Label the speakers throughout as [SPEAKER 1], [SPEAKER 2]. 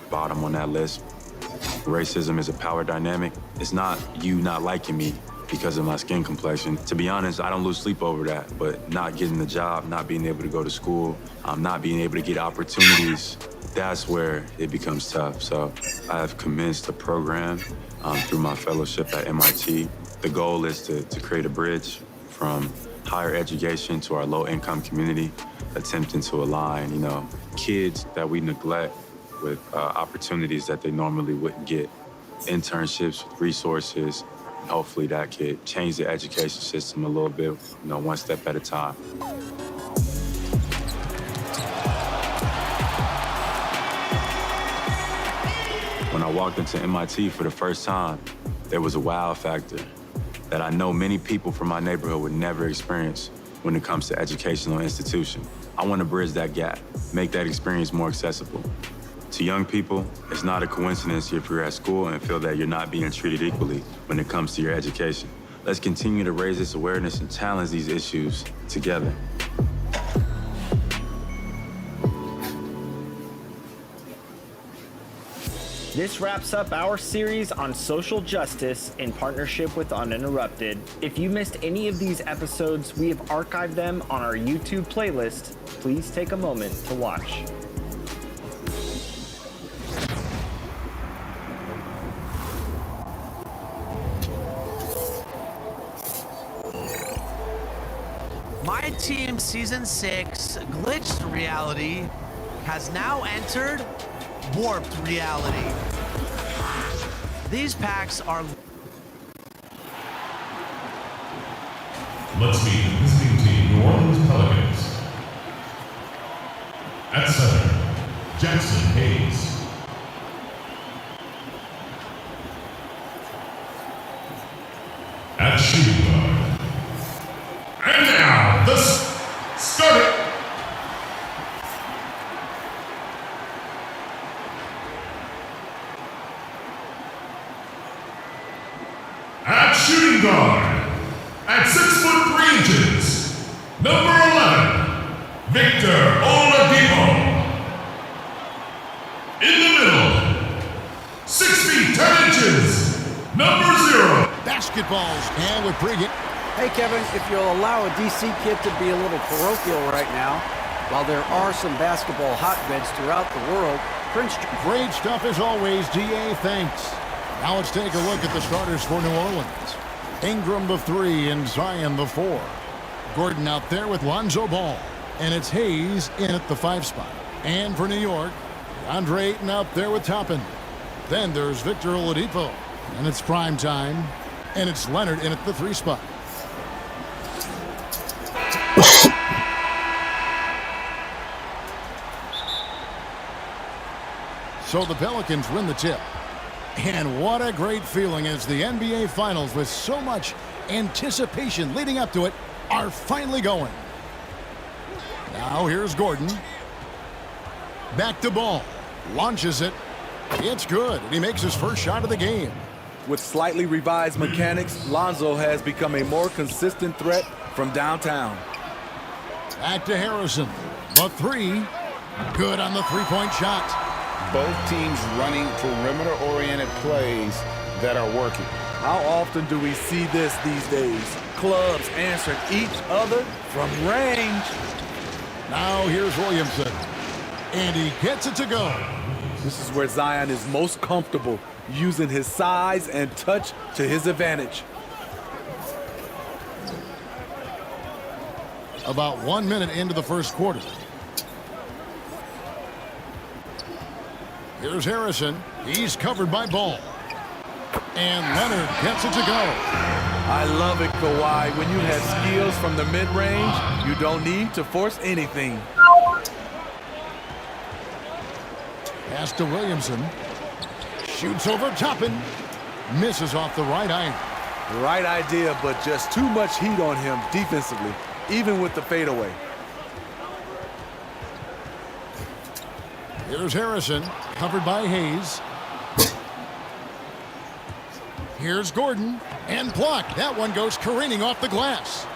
[SPEAKER 1] Bottom on that list. Racism is a power dynamic. It's not you not liking me because of my skin complexion. To be honest, I don't lose sleep over that, but not getting the job, not being able to go to school, not being able to get opportunities, that's where it becomes tough. So I have commenced a program through my fellowship at MIT. The goal is to create a bridge from higher education to our low-income community, attempting to align, kids that we neglect with opportunities that they normally wouldn't get, internships, resources. Hopefully that could change the education system a little bit, one step at a time. When I walked into MIT for the first time, there was a wow factor that I know many people from my neighborhood would never experience when it comes to educational institution. I want to bridge that gap, make that experience more accessible. To young people, it's not a coincidence if you're at school and feel that you're not being treated equally when it comes to your education. Let's continue to raise this awareness and challenge these issues together.
[SPEAKER 2] This wraps up our series on social justice in partnership with Uninterrupted. If you missed any of these episodes, we have archived them on our YouTube playlist. Please take a moment to watch.
[SPEAKER 3] My Team Season 6 Glitched Reality has now entered Warped Reality. These packs are...
[SPEAKER 4] Let's meet the visiting team, New Orleans Pelicans. At center, Jackson Hayes. At shooting guard. And now, start it. shooting guard, at 6'3" number 11, Victor Oladipo. In the middle, 6 feet 10 inches, number 0.
[SPEAKER 5] Basketballs, and with Brigant.
[SPEAKER 6] Hey, Kevin, if you'll allow a DC kid to be a little parochial right now, while there are some basketball hotbeds throughout the world, Prince...
[SPEAKER 5] Great stuff as always, DA. Thanks. Now let's take a look at the starters for New Orleans. Ingram the 3 and Zion the 4. Gordon out there with Lonzo Ball. And it's Hayes in at the 5 spot. And for New York, Andre Ayton out there with Toppin. Then there's Victor Oladipo. And it's prime time. And it's Leonard in at the 3 spot. So the Pelicans win the tip. And what a great feeling as the NBA Finals, with so much anticipation leading up to it, are finally going. Now here's Gordon. Back to Ball. Launches it. It's good. And he makes his first shot of the game.
[SPEAKER 7] With slightly revised mechanics, Lonzo has become a more consistent threat from downtown.
[SPEAKER 5] Back to Harrison. The 3. Good on the three-point shot.
[SPEAKER 8] Both teams running perimeter-oriented plays that are working.
[SPEAKER 7] How often do we see this these days? Clubs answering each other from range.
[SPEAKER 5] Now here's Williamson. And he gets it to go.
[SPEAKER 7] This is where Zion is most comfortable, using his size and touch to his advantage.
[SPEAKER 5] About 1 minute into the first quarter. Here's Harrison. He's covered by Ball. And Leonard gets it to go.
[SPEAKER 7] I love it, Kawhi. When you have skills from the mid-range, you don't need to force anything.
[SPEAKER 5] Pass to Williamson. Shoots over Toppin. Misses off the right eye.
[SPEAKER 7] Right idea, but just too much heat on him defensively, even with the fadeaway.
[SPEAKER 5] Here's Harrison, covered by Hayes. Here's Gordon, and blocked. That one goes careening off the glass.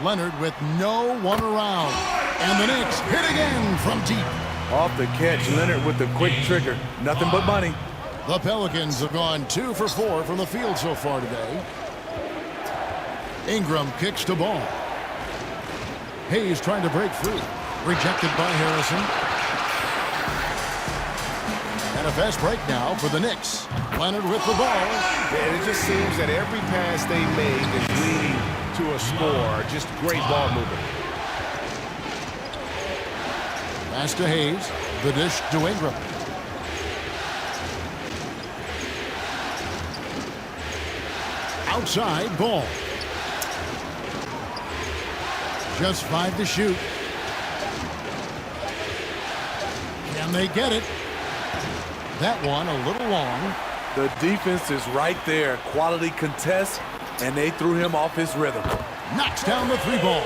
[SPEAKER 5] Leonard with no one around. And the Knicks hit again from deep.
[SPEAKER 7] Off the catch, Leonard with the quick trigger. Nothing but money.
[SPEAKER 5] The Pelicans have gone 2 for 4 from the field so far today. Ingram kicks to Ball. Hayes trying to break free. Rejected by Harrison. And a fast break now for the Knicks. Leonard with the ball.
[SPEAKER 8] And it just seems that every pass they make is leading to a score. Just great ball movement.
[SPEAKER 5] Pass to Hayes. The dish to Ingram. Outside, Ball. Just 5 to shoot. Can they get it? That one a little long.
[SPEAKER 7] The defense is right there. Quality contest, and they threw him off his rhythm.
[SPEAKER 5] Knocks down the 3 ball.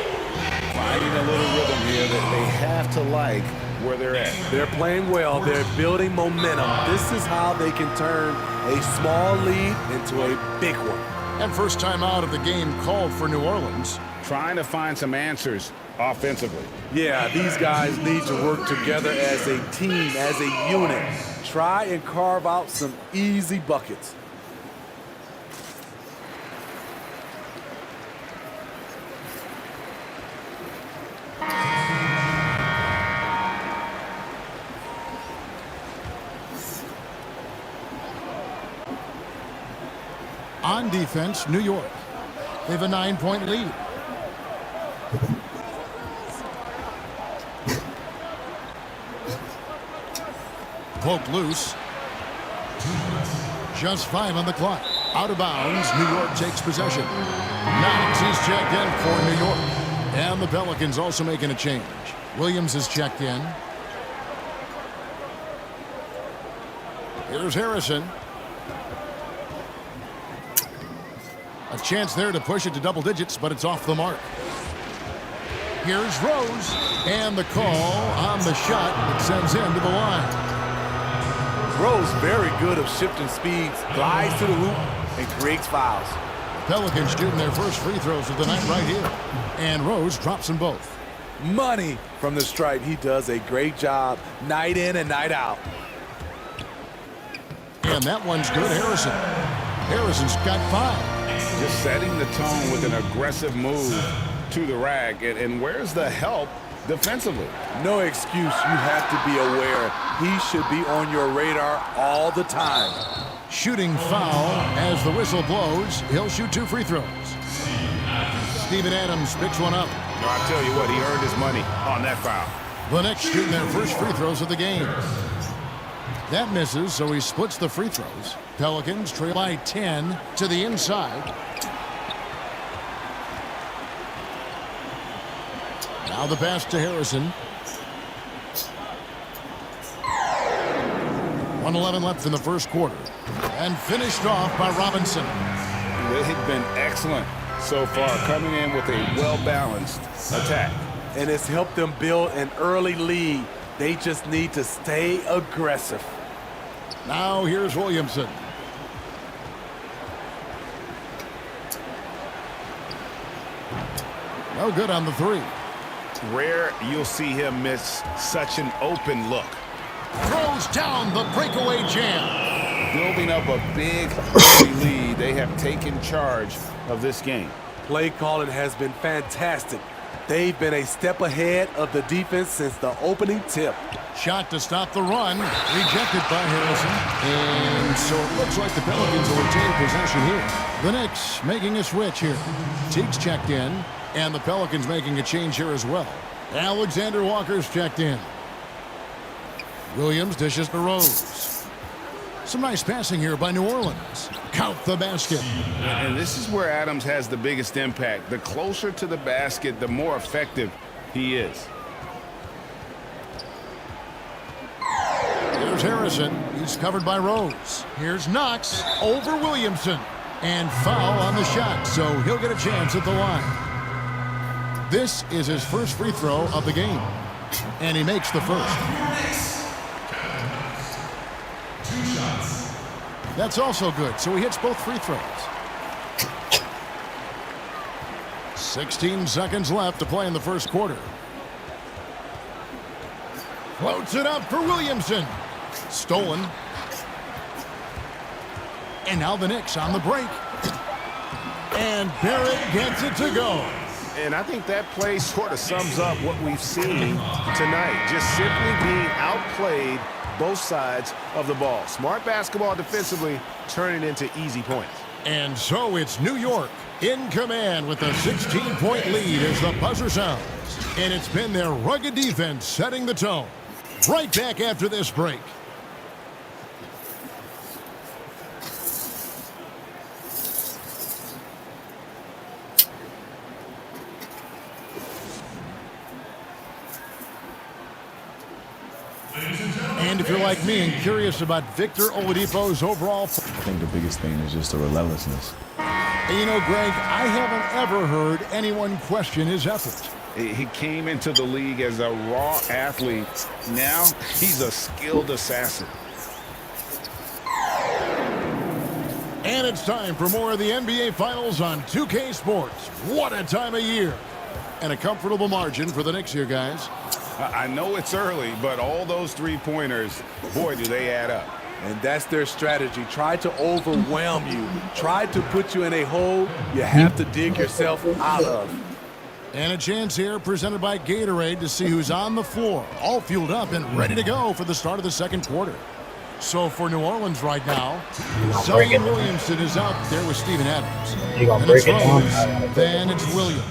[SPEAKER 8] Finding a little rhythm here that they have to like where they're at.
[SPEAKER 7] They're playing well. They're building momentum. This is how they can turn a small lead into a big one.
[SPEAKER 5] And first time out of the game called for New Orleans.
[SPEAKER 8] Trying to find some answers offensively.
[SPEAKER 7] Yeah, these guys need to work together as a team, as a unit. Try and carve out some easy buckets.
[SPEAKER 5] On defense, New York. They have a 9-point lead. Poked loose. Just 5 on the clock. Out of bounds, New York takes possession. Knox is checked in for New York. And the Pelicans also making a change. Williams is checked in. Here's Harrison. A chance there to push it to double digits, but it's off the mark. Here's Rose. And the call on the shot that sends him to the line.
[SPEAKER 7] Rose very good at shifting speeds, glides to the hoop, and creates fouls.
[SPEAKER 5] Pelicans shooting their first free throws of the night right here. And Rose drops them both.
[SPEAKER 7] Money from the stripe. He does a great job night in and night out.
[SPEAKER 5] And that one's good, Harrison. Harrison's got 5.
[SPEAKER 8] Just setting the tone with an aggressive move to the rack. And where's the help defensively?
[SPEAKER 7] No excuse. You have to be aware. He should be on your radar all the time.
[SPEAKER 5] Shooting foul as the whistle blows. He'll shoot 2 free throws. Steven Adams picks one up.
[SPEAKER 8] No, I tell you what, he earned his money on that foul.
[SPEAKER 5] The Knicks shooting their first free throws of the game. That misses, so he splits the free throws. Pelicans trail by 10 to the inside. Now the pass to Harrison. 1:11 left in the first quarter. And finished off by Robinson.
[SPEAKER 8] They've been excellent so far, coming in with a well-balanced attack.
[SPEAKER 7] And it's helped them build an early lead. They just need to stay aggressive.
[SPEAKER 5] Now here's Williamson. No good on the 3.
[SPEAKER 8] Rare you'll see him miss such an open look.
[SPEAKER 5] Throws down the breakaway jam.
[SPEAKER 8] Building up a big early lead, they have taken charge of this game.
[SPEAKER 7] Play calling has been fantastic. They've been a step ahead of the defense since the opening tip.
[SPEAKER 5] Shot to stop the run. Rejected by Harrison. And so it looks like the Pelicans will retain possession here. The Knicks making a switch here. Teague's checked in. And the Pelicans making a change here as well. Alexander Walker's checked in. Williams dishes to Rose. Some nice passing here by New Orleans. Count the basket.
[SPEAKER 8] And this is where Adams has the biggest impact. The closer to the basket, the more effective he is.
[SPEAKER 5] Here's Harrison. He's covered by Rose. Here's Knox over Williamson. And foul on the shot, so he'll get a chance at the line. This is his first free throw of the game. And he makes the first. That's also good, so he hits both free throws. 16 seconds left to play in the first quarter. Floats it up for Williamson. Stolen. And now the Knicks on the break. And Barrett gets it to go.
[SPEAKER 8] And I think that play sort of sums up what we've seen tonight. Just simply being outplayed both sides of the ball. Smart basketball defensively, turning into easy points.
[SPEAKER 5] And so it's New York in command with a 16-point lead as the buzzer sounds. And it's been their rugged defense setting the tone. Right back after this break. And if you're like me and curious about Victor Oladipo's overall...
[SPEAKER 9] I think the biggest thing is just the relentlessness.
[SPEAKER 5] And you know, Greg, I haven't ever heard anyone question his effort.
[SPEAKER 8] He came into the league as a raw athlete. Now he's a skilled assassin.
[SPEAKER 5] And it's time for more of the NBA Finals on 2K Sports. What a time of year. And a comfortable margin for the Knicks here, guys.
[SPEAKER 8] I know it's early, but all those three-pointers, boy, do they add up.
[SPEAKER 7] And that's their strategy. Try to overwhelm you. Try to put you in a hole you have to dig yourself out of.
[SPEAKER 5] And a chance here presented by Gatorade to see who's on the floor, all fueled up and ready to go for the start of the second quarter. So for New Orleans right now, Zion Williamson is out there with Steven Adams. And it's Rose, then it's Williams.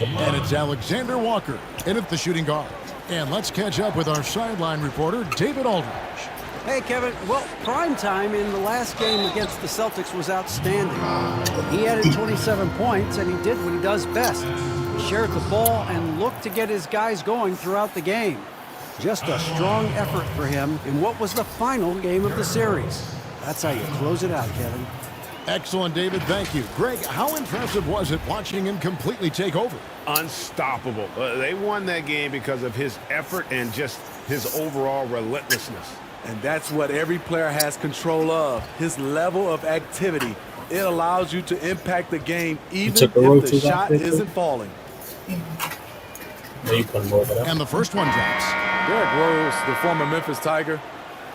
[SPEAKER 5] And it's Alexander Walker in at the shooting guard. And let's catch up with our sideline reporter, David Aldridge.
[SPEAKER 6] Hey, Kevin. Well, prime time in the last game against the Celtics was outstanding. He added 27 points, and he did what he does best. He shared the ball and looked to get his guys going throughout the game. Just a strong effort for him in what was the final game of the series. That's how you close it out, Kevin.
[SPEAKER 5] Excellent, David. Thank you. Greg, how impressive was it watching him completely take over?
[SPEAKER 8] Unstoppable. They won that game because of his effort and just his overall relentlessness.
[SPEAKER 7] And that's what every player has control of, his level of activity. It allows you to impact the game even if the shot isn't falling.
[SPEAKER 5] And the first one drops.
[SPEAKER 7] Derrick Rose, the former Memphis Tiger,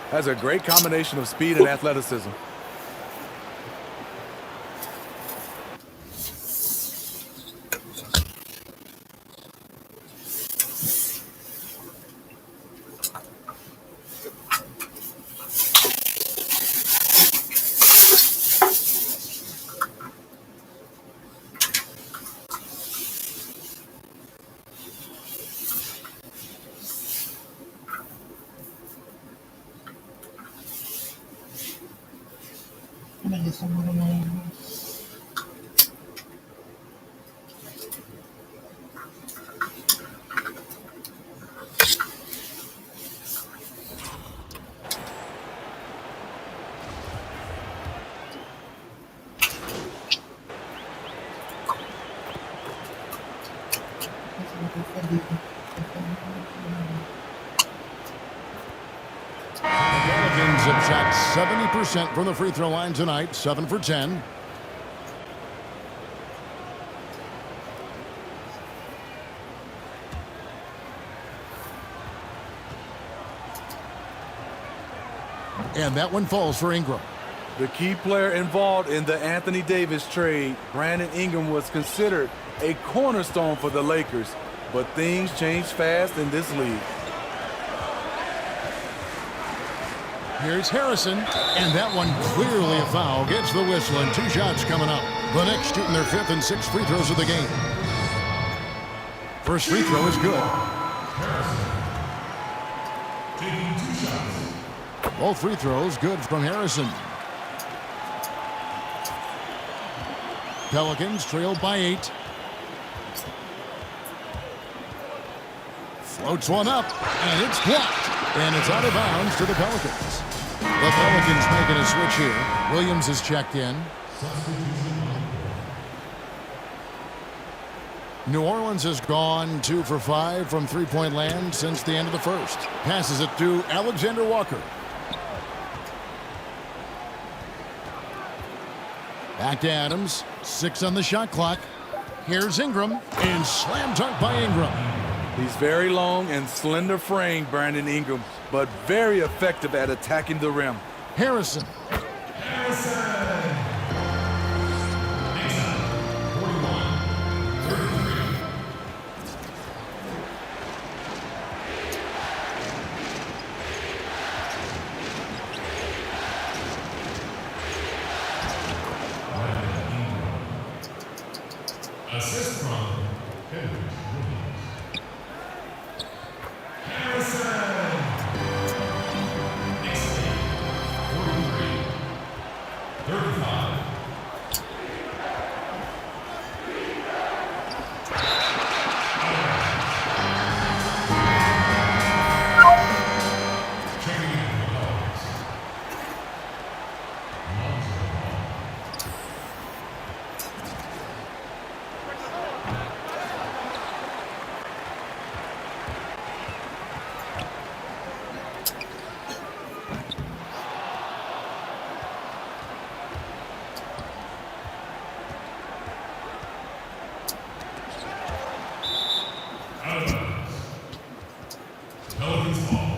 [SPEAKER 7] has a great combination of speed and athleticism.
[SPEAKER 5] Pelicans have shot 70% from the free throw line tonight, 7 for 10. And that one falls for Ingram.
[SPEAKER 7] The key player involved in the Anthony Davis trade, Brandon Ingram, was considered a cornerstone for the Lakers, but things change fast in this league.
[SPEAKER 5] Here's Harrison, and that one clearly a foul. Gets the whistle, and 2 shots coming up. The Knicks shooting their 5th and 6th free throws of the game. First free throw is good. Both free throws good from Harrison. Pelicans trailed by 8. Floats one up, and it's blocked. And it's out of bounds to the Pelicans. The Pelicans making a switch here. Williams has checked in. New Orleans has gone 2 for 5 from three-point land since the end of the first. Passes it to Alexander Walker. Back to Adams. 6 on the shot clock. Here's Ingram, and slam dunk by Ingram.
[SPEAKER 7] He's very long and slender framed, Brandon Ingram, but very effective at attacking the rim.
[SPEAKER 5] Harrison.
[SPEAKER 4] Assist from Henry Williams. Harrison. Next game, 43, 35. Checking in for the Hawks. Pelicans ball.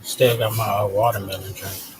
[SPEAKER 10] Still got my watermelon drink.